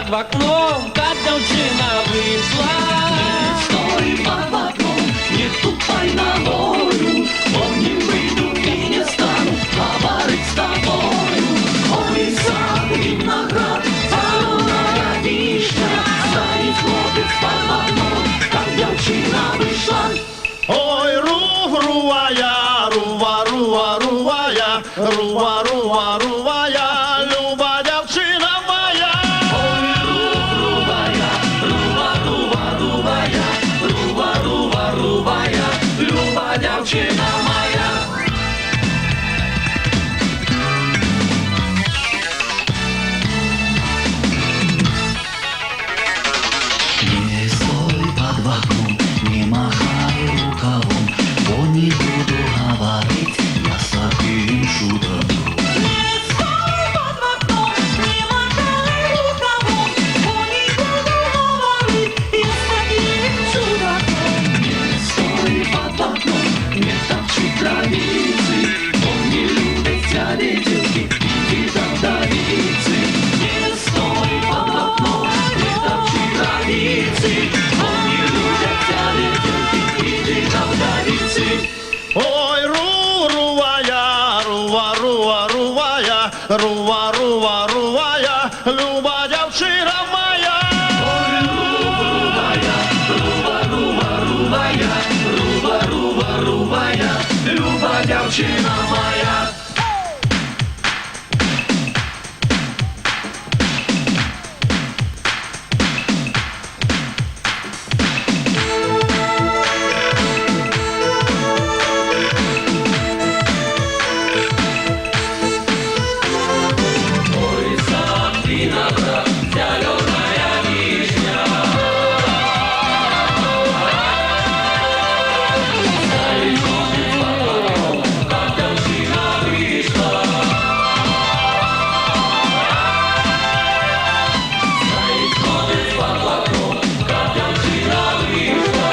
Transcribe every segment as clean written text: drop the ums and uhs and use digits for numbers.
під вікном, та дівчина вийшла. Стой под окном, не тупай ногою, помни, выйду и не стану говорить с тобою. Ой, сад, виноград, зеленая вишня, стоит хлопец под окном, как девчина вышла. Ой, рувая, рува, рувая, люба дівчина моя. Ой, рувая, люба девчина моя. Не стой под окном, не махай рукавом, бо не буду говорить я с таким чудаком. Не стой под окном, не махай рукавом, бо не буду говорить я с таким чудаком. Не стой под окном, не топчи границы, он не любит дядечки, иди до вдовицы. Не стой под окном, не топчи границы, он не любит дядечки, иди до вдовицы. Ой, рувая, люба дівчина моя. Ой, рувая, люба девчина моя. Ой, сад, виноград, зеленая вишня. Стоит хлопец под окном, как девчина вышла. Стоит хлопец под окном, как девчина вышла.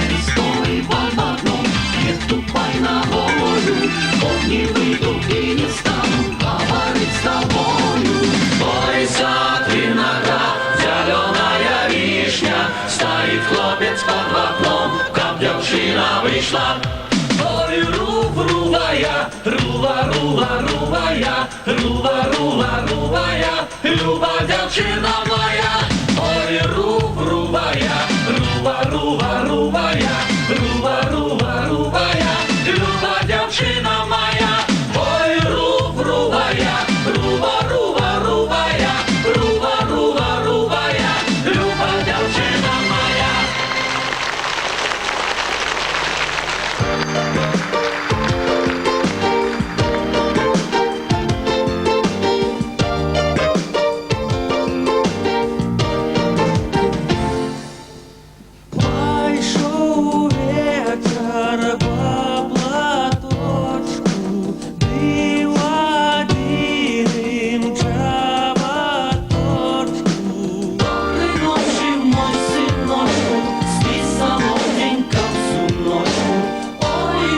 Не стой под окном, не тупай ногою, помни, выйду и не стану говорить с тобою. Ой, сад, виноград, зеленая вишня, стоит хлопец под окном, как девчина вышла. Ой, рувая, люба девчина моя. Ой, рувая, люба девчина моя. Ой, рувая, люба девчина моя. Пошел ветер по платочку, был один чеботочку. Доброй ночи, мой сыночку, спи солоденько всю ночку. Ой,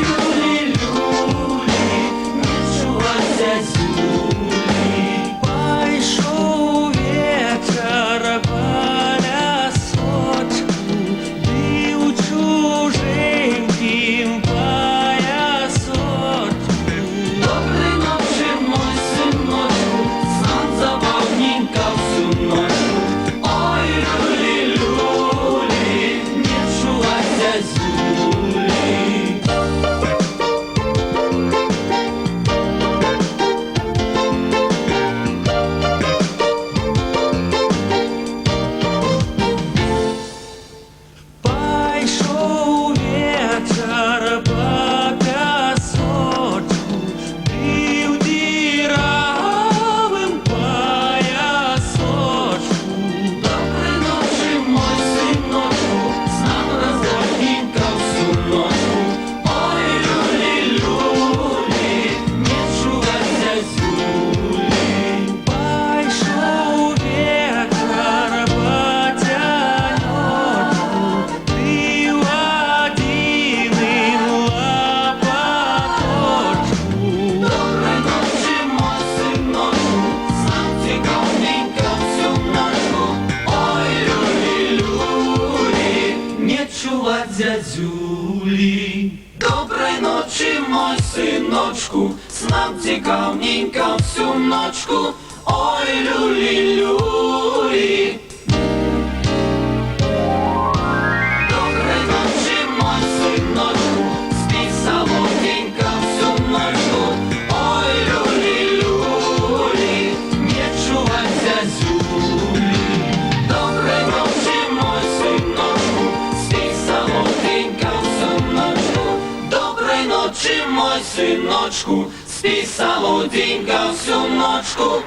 ночі, мой синочку, снам цікавненько всю ночку. Ой, люлі-люлі. Доброї ночі, мой синочку, спи солоденько всю ночку. Ой, люлі-люлі, не чувай зязюлі. Доброї ночі, мой синочку, спи солоденько всю ночку. Доброї ночі, мой синочку, спи солоденько всю ночку.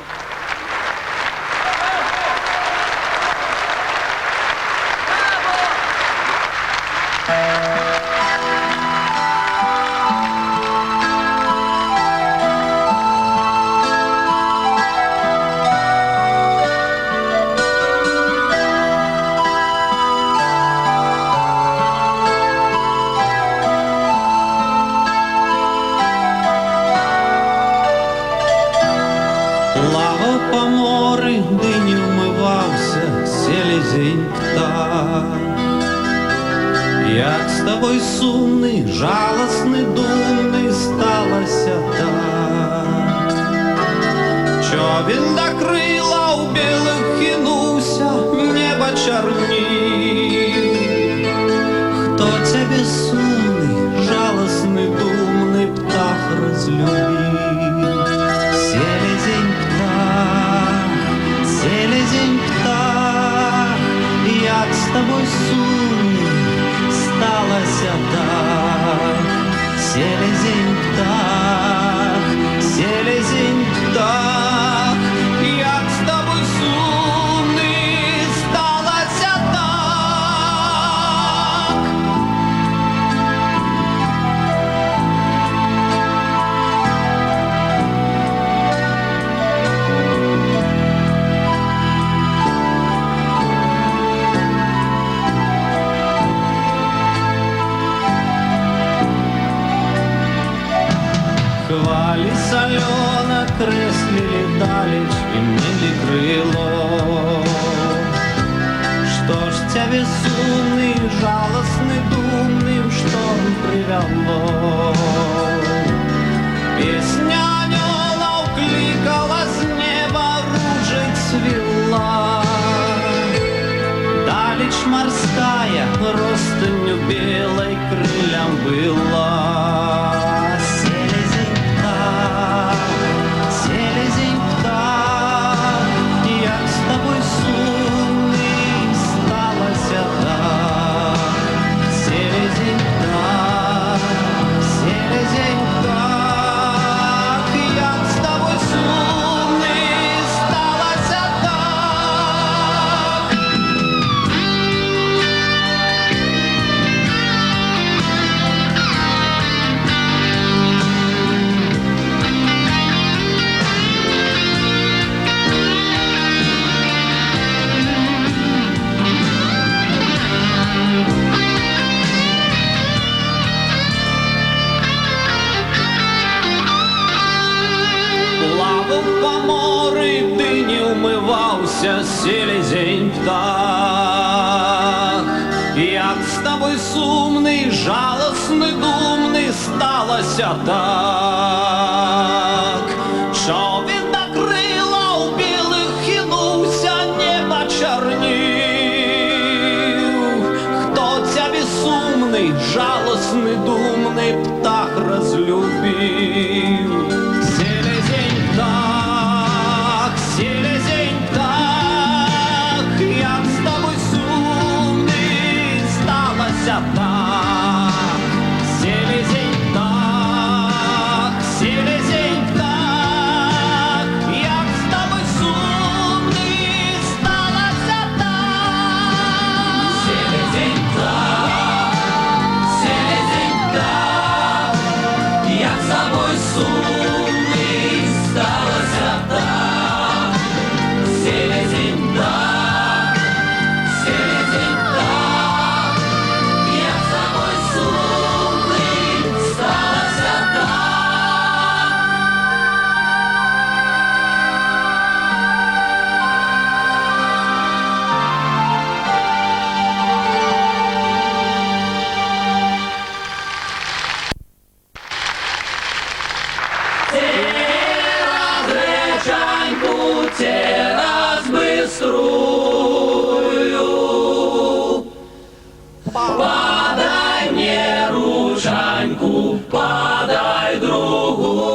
Плавав по морі, дині вмивався, селезень птах. Як з тобою сумний, жалосний, думний, сталося так. Човен до крила у білих кинувся, небо чорнів. Хто тебе сумний, жалосний, думний, птах розлюбив? Селезень птах, як з тобою сумний, сталося так. Селезень птах, як з тобою сумний, сталося так. Хвали солено креслили далеч и мне крыло. Что ж тебя безумный, жалостный, думный в шторм привело? Песня анёлов кликала с неба, ружей цвела. Далеч морская, ростынью белой крыльям была. Селезень птах, як з тобою сумний, сталося так. Селезень птах, як з тобою сумний, сталося так. Плавав по морі, дині умивався, селезень птах. Як з тобою сумний, жалосний, думний, сталося так. Човен до крила у білих кинувся, небо чорнів. Хто ця безсумний, жалосний, думний птах розлюбив? Селезень птах, як з тобою сумний, сталося так. Селезень птах, те разбыструю. Подай мне ружаньку, подай другую.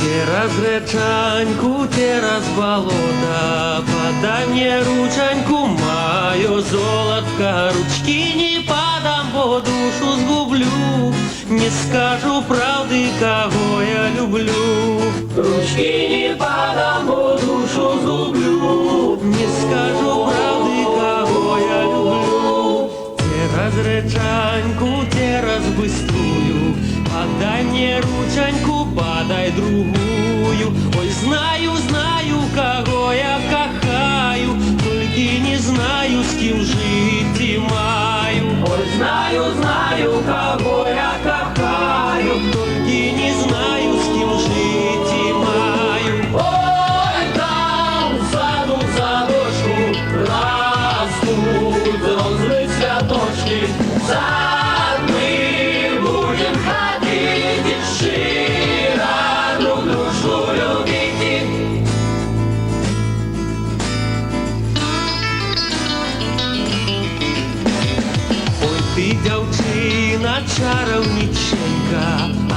Те раз гречаньку, те раз болото, подай мне ручаньку, мое золотко, ручки не подам, бо душу сгублю, не скажу правды, кого я люблю. Ручки не подам, бо душу згублю. Не скажу правды, кого я люблю. Те раз гречаньку, те раз быструю, подай мне ручаньку, подай другую. Ой, знаю, знаю, кого я кохаю, только не знаю, с кем жить и маю. Ой, знаю, знаю, кого я кохаю, Только не знаю, с кем жить и маю. ой, там в саду садочку растут розовые цветочки. В сад мы будем ходить и широ друг дружку любить. Ой, ты, дзяўчына, чараўніченька,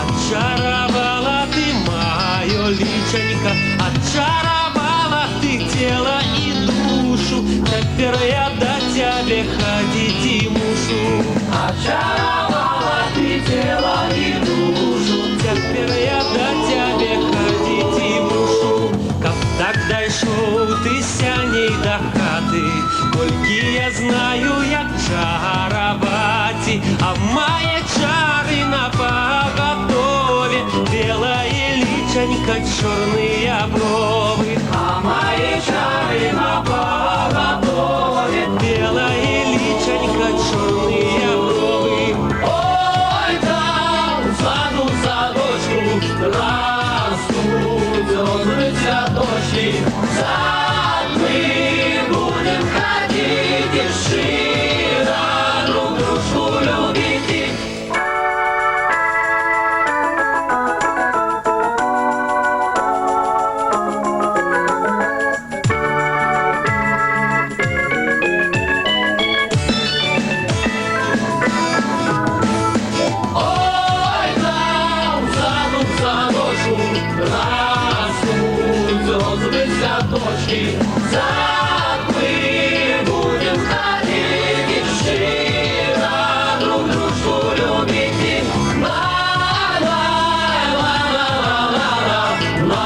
очаровала ты мое личенько, очаровала ты тело и душу, теперь я до тебя ходить и мушу. Очаровала ты тело и душу. Теперь я до тебя ходить и мушу. Как так дайшоў ты сяней до хаты, колькі я знаю, як чаровать, а мае чары на паготове, белое личенько, черные бровы. А мои чары на поготове. Белое личенько, черные бровы. Ой, там в саду садочку растут розовые цветочки. В сад мы будем ходить и широ друг дружку любить. Ой, там в саду садочку растут розовые цветочки. В сад мы будем ходить и широ друг дружку любить. Ла-ла-ла-ла-ла-ла-ла,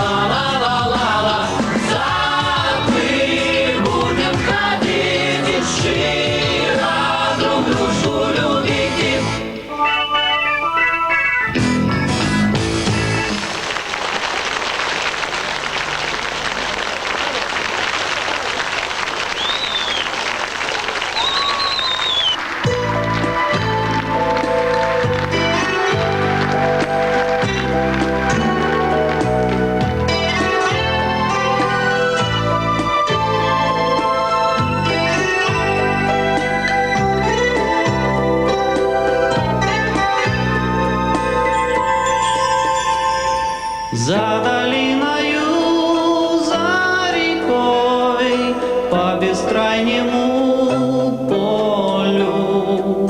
ла-ла-ла-ла-ла-ла-ла. В сад мы будем ходить и широ друг дружку любить. За долиною, за рекой, по бескрайнему полю,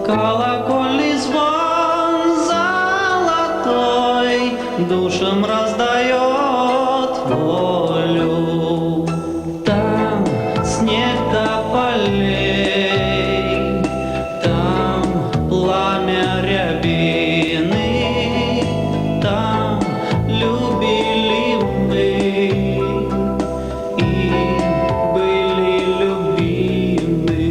колокольный звон золотой душам раздает волю. Там снег до полей, там пламя рябины, там любили мы и были любимы.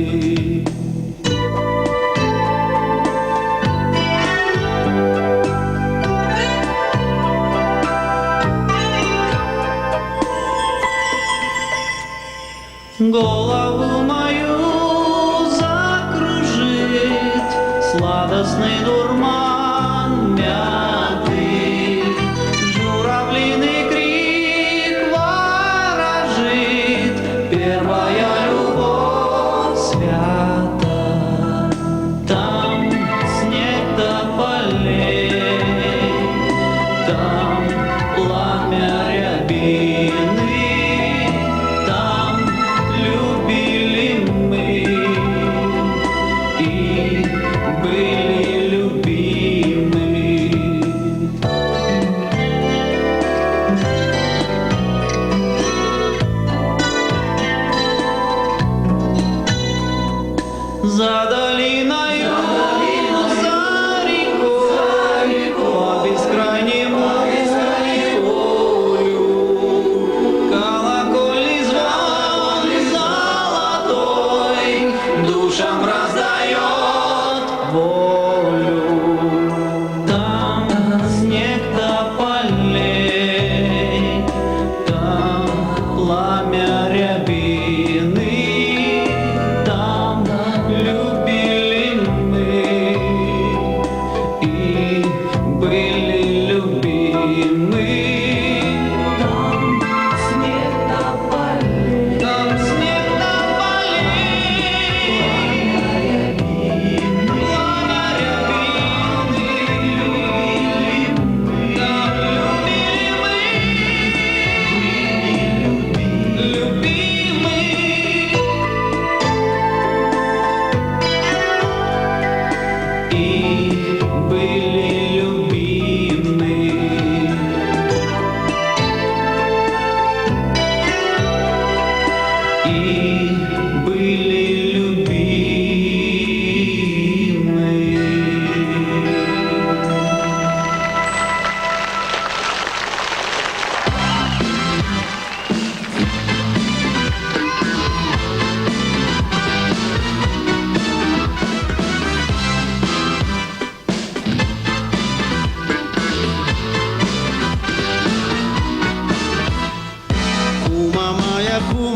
Голову мою закружит сладостный дурман мяты, журавлиный крик ворожит, первая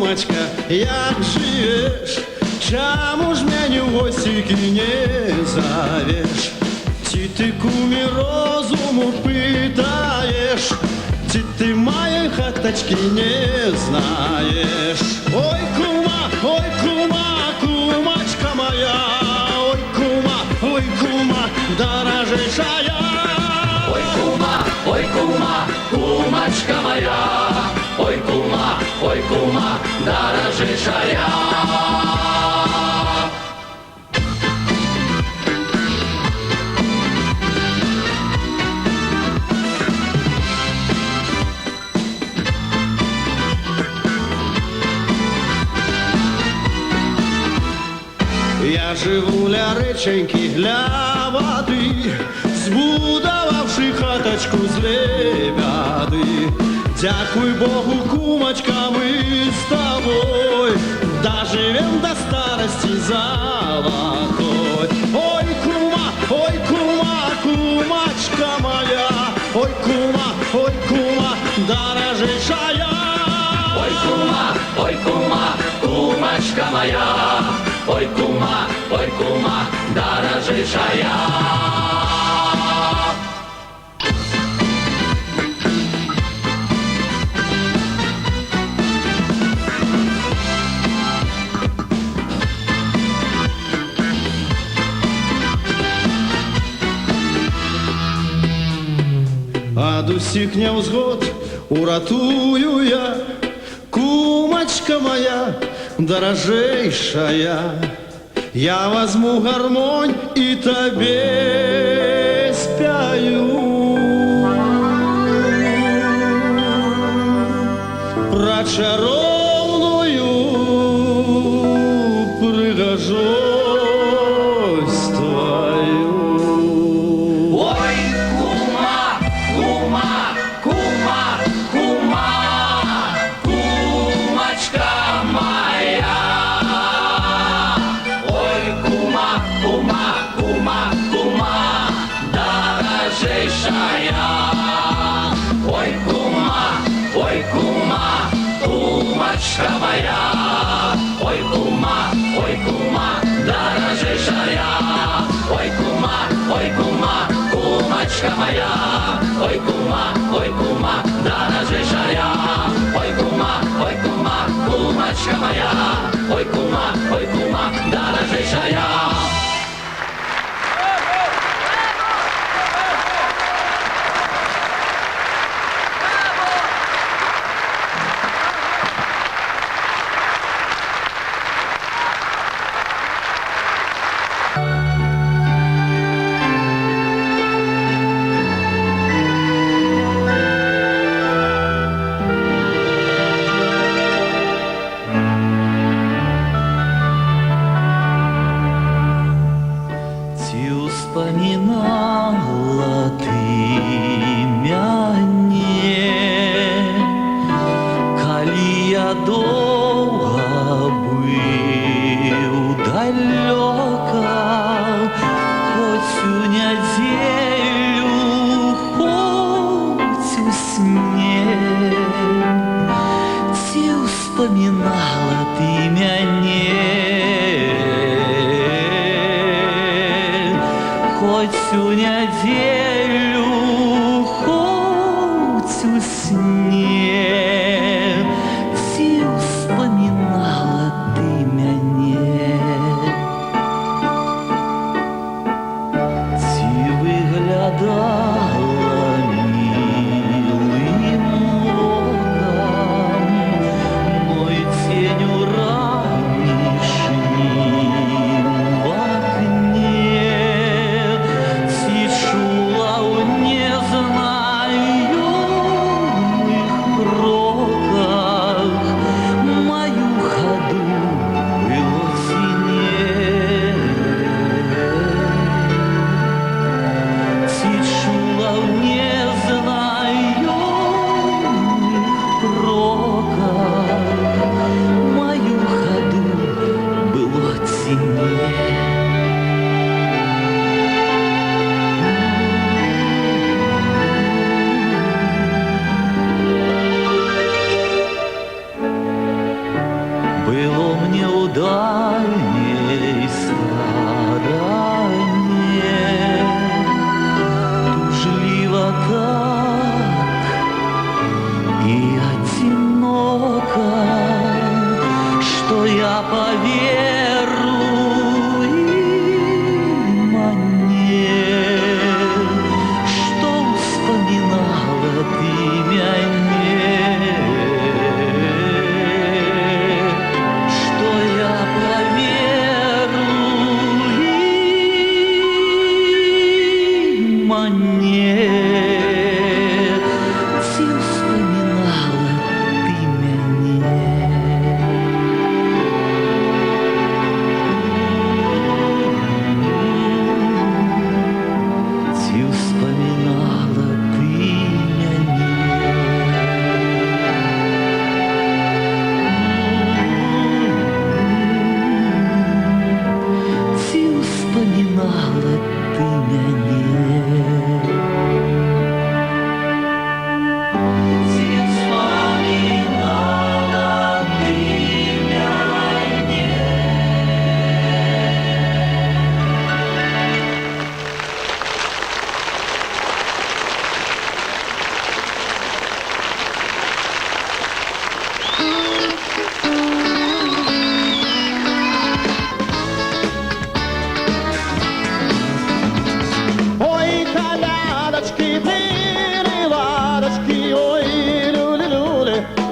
кумочка, як живеш? Чому ж мене в гостики не зовеш? Чи ти, кумі, розуму питаєш? Чи ти моєї хаточки не знаєш? Ой, кума, кумочка моя, ой, кума, дорожайшая. Ой, кума, кумочка моя, ой, кума, дорожайшая. Я живу ля реченьки, ля води, збудувавши хаточку з лебяди. Дякуй Богу, кумочка, ми з тобою доживем до старости золотой. Ой, кума, кумочка моя, ой, кума, дорожайшая. Ой, кума, кумочка моя, ой, кума, дорожайшая. Ад усіх невзгод уратую я, кумочка моя дорожайшая. Я возьму гармонь и тебе спою про чаровную пригожусь твою. Ой, кума, кумочка моя. Ой, кума, дорожайшая. Ой, кума, кумочка моя. Ой, кума, дорожайшая. Ой, кума, кумочка моя. Ой, кума, дорожайшая. Ой, кума, кумочка моя. Ой, кума, дорожайшая. Вспоминала ты мяне, калі я доўга быў далёка, хоць у нядзелю, хоць у сне. Ці ўспамінала ты мяне, хоть у нядзелю, хоть у сне. Ці ўспамінала ты мяне, ці выглядала мілым окам мой цень у ране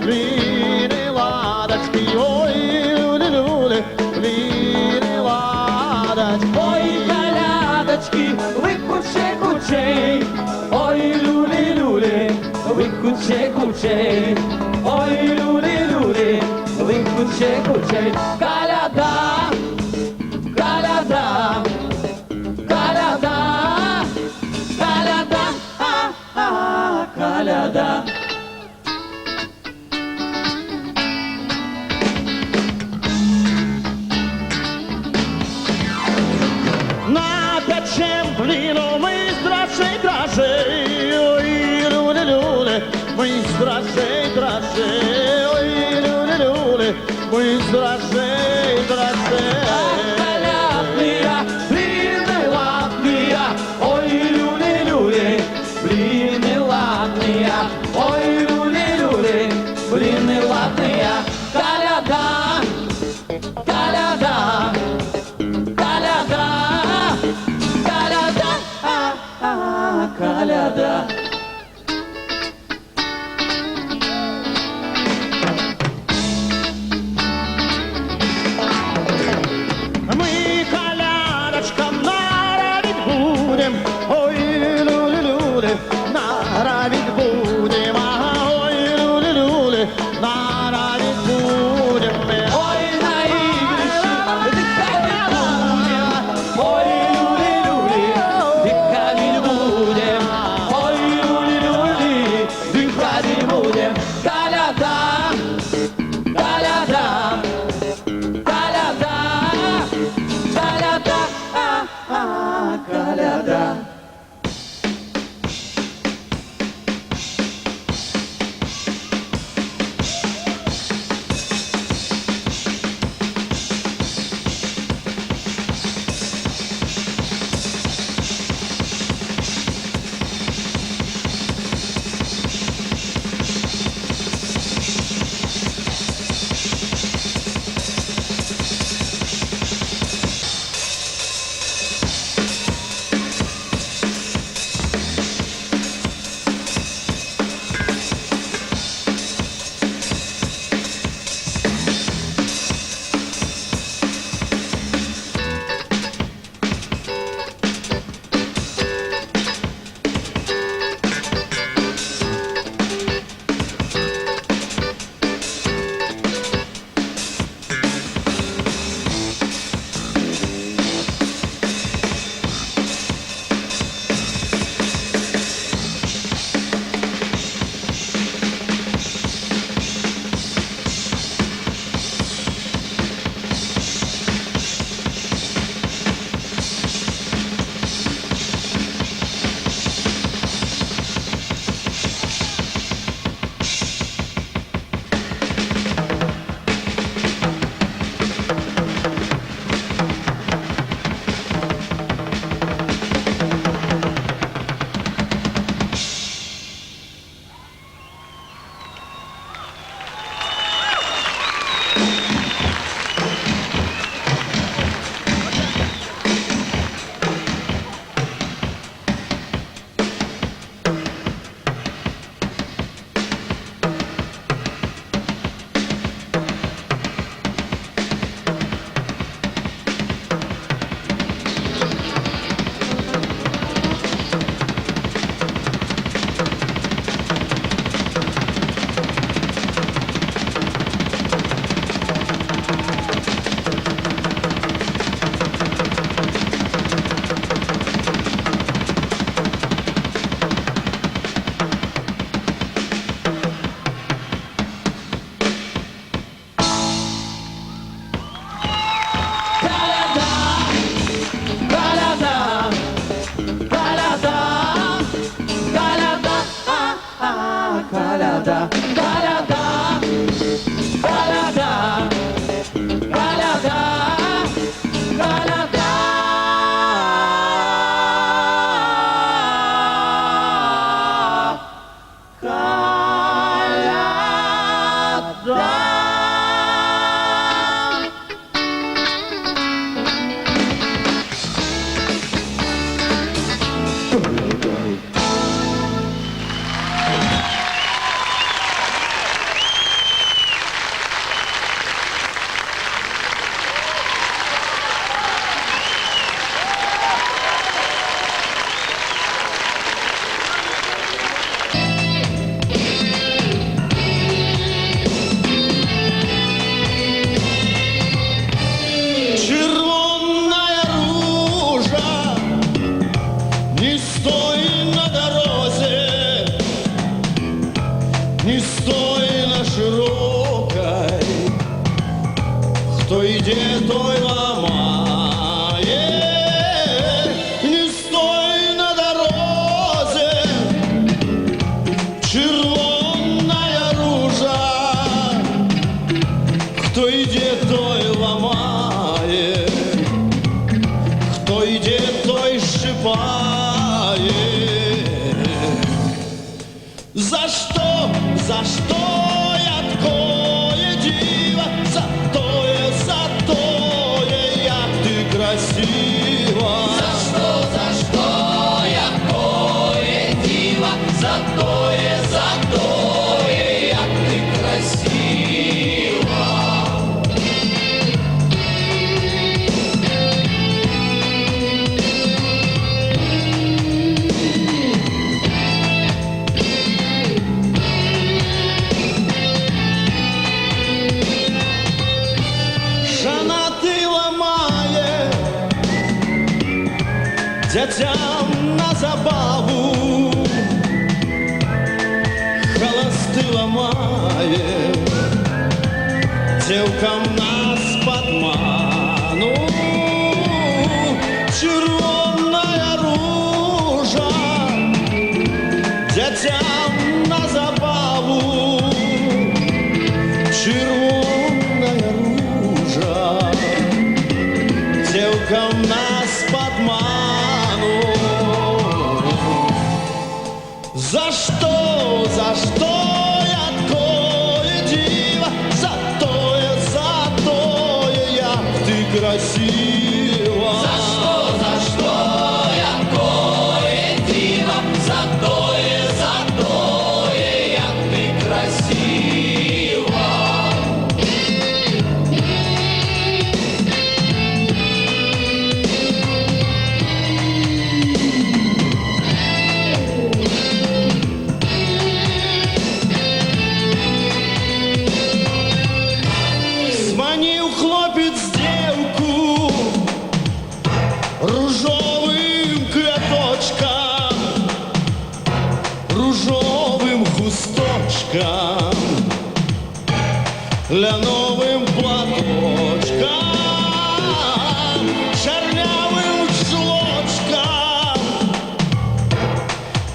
бліни ладочки, ой, люлі-люлі, бліни ладочки. Ой, колядочки, ви кучей, ой, люлі-люлі, ви кучей, ой, люлі-люлі, ви кучей, коляда, коляда, коляда, коляда, коляда. Напечем бліну ми страшей, ой, люлі-люлі, ми страшей, ой, люлі-люлі, ми страшей. Колядные, блины ладные, ой, люли-люли, блины ладные, ой, люли-люли, блины ладные, коляда, коляда, коляда, коляда, коляда. Ми колядочкам наравить будем, ой, люлі-люлі, наравить будем, ой, люлі-люлі, наравить будем. Ой, на игрище дыхать будем, ой, люли-люли, дыхать будем, ой, люли-люли, дыхать будем. Коляда, коляда, коляда, коляда, коляда. не стой на широкой, кто идет, той ломает. Не стой на дорозе, червонная ружа, кто идет, той ломает, кто идет, той сшибает. За что я такое диво? За тое, як ты красива. За что я такое диво? За тое, як ты красива. Жанаты ламає дзяцям на забаву, холосты ламае дзеўкам нас падману. Чырвоная ружа дзяцям на забаву, чырвоная ружа дзеўкам нас падману. За что я такое диво? За тое, як ты красива. За что я такое диво? За тое, як ты красива. Зманіў хлопец дзеўку ружовым квяточкам, ружовым хусточкам, ляновым платочкам, чарнявым чулочкам,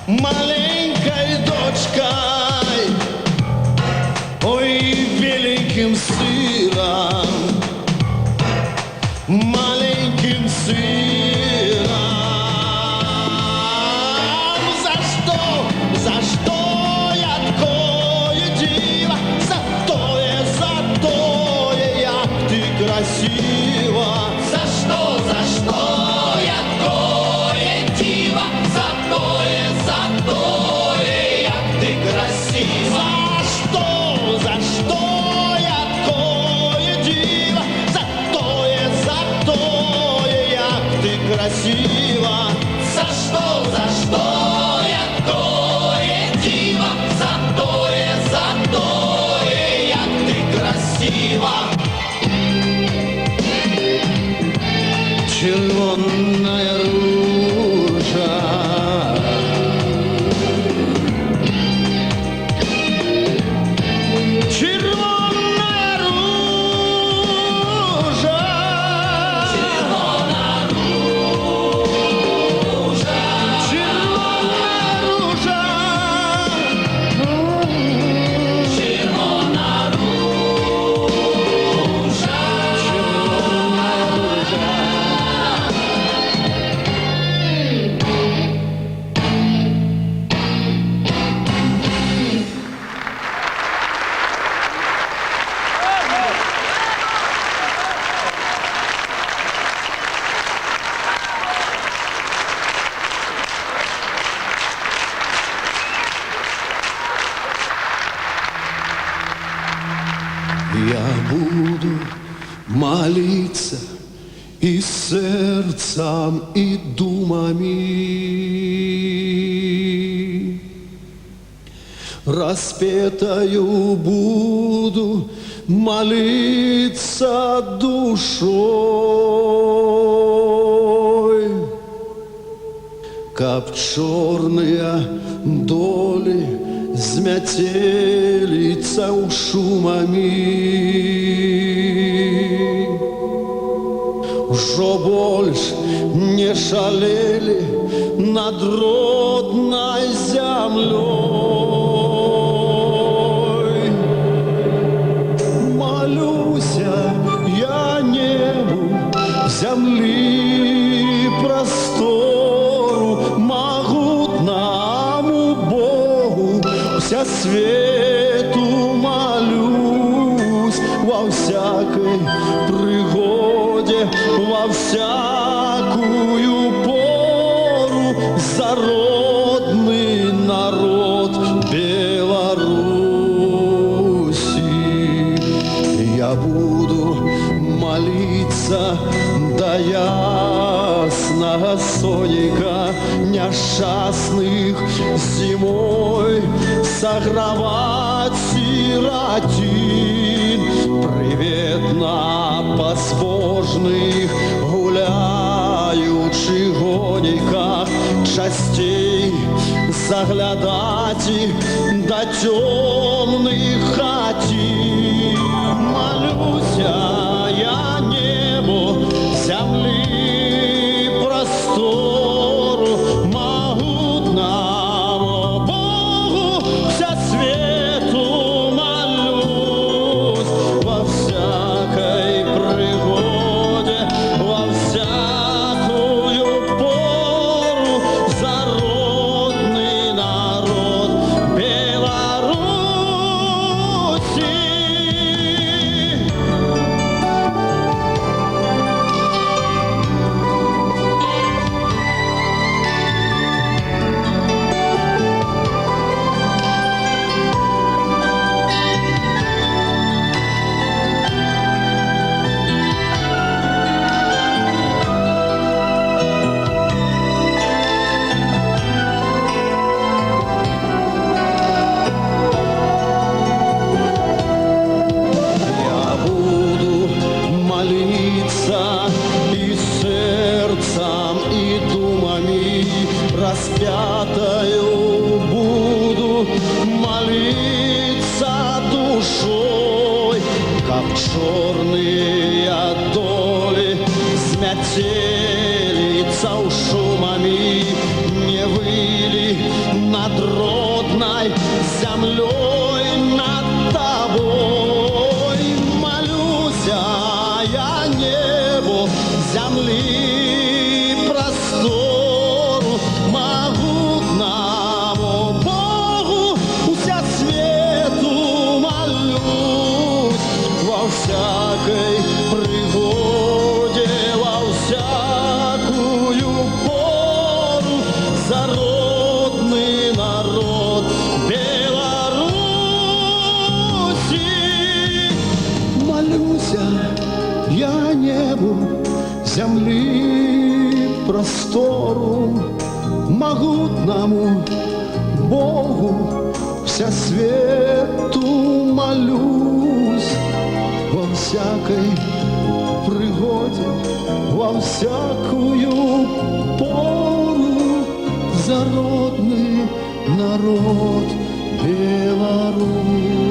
маленькой дочкой, ой, беленьким сыром, маленьким сыром. За что я такое диво? За тое, як ты красива. За что я такое диво? За тое, як ты красива. За что я такое диво? За тое, як ты красива. За что я такое диво? За тое, як ты красива. Червоная ружа червоная ружа Червона ружа, червоная ружа червона ружа. Я буду молиться и сердцем, и думами. Распетою буду молиться душой, каб черные доли з мяцеліцаў шумамі. Ужо больш не шалелі над роднай зямлёй. Малюся я небу, зямлі прастору, магутнаму Богу вся свету молюсь во всякой пригоде, во всякую пору за родный народ Беларуси. Я буду молиться до ясного соника несчастных зимой, согревать сиротин, приветно безбожных гуляющих гониках частей заглядать до темных хатин. Молюся я небу, земли простору, могутному Богу вся свету молюсь во всякой пригоде, во всякую пору за родный народ Беларуси. Я буду молиться и сердцем, и думами распятою буду молиться душой, как черные доли с метелицей шумами не выли над родной землей, над тобой. Молюся я небу, земли простору, могутному Богу вся свету молюсь во всякой пригоде, во всякую пору за родный народ Беларуси. Молюся я небу, земли простору, могутному Богу вся свету молюсь во всякой пригоде, во всякую пору за родный народ Беларусь.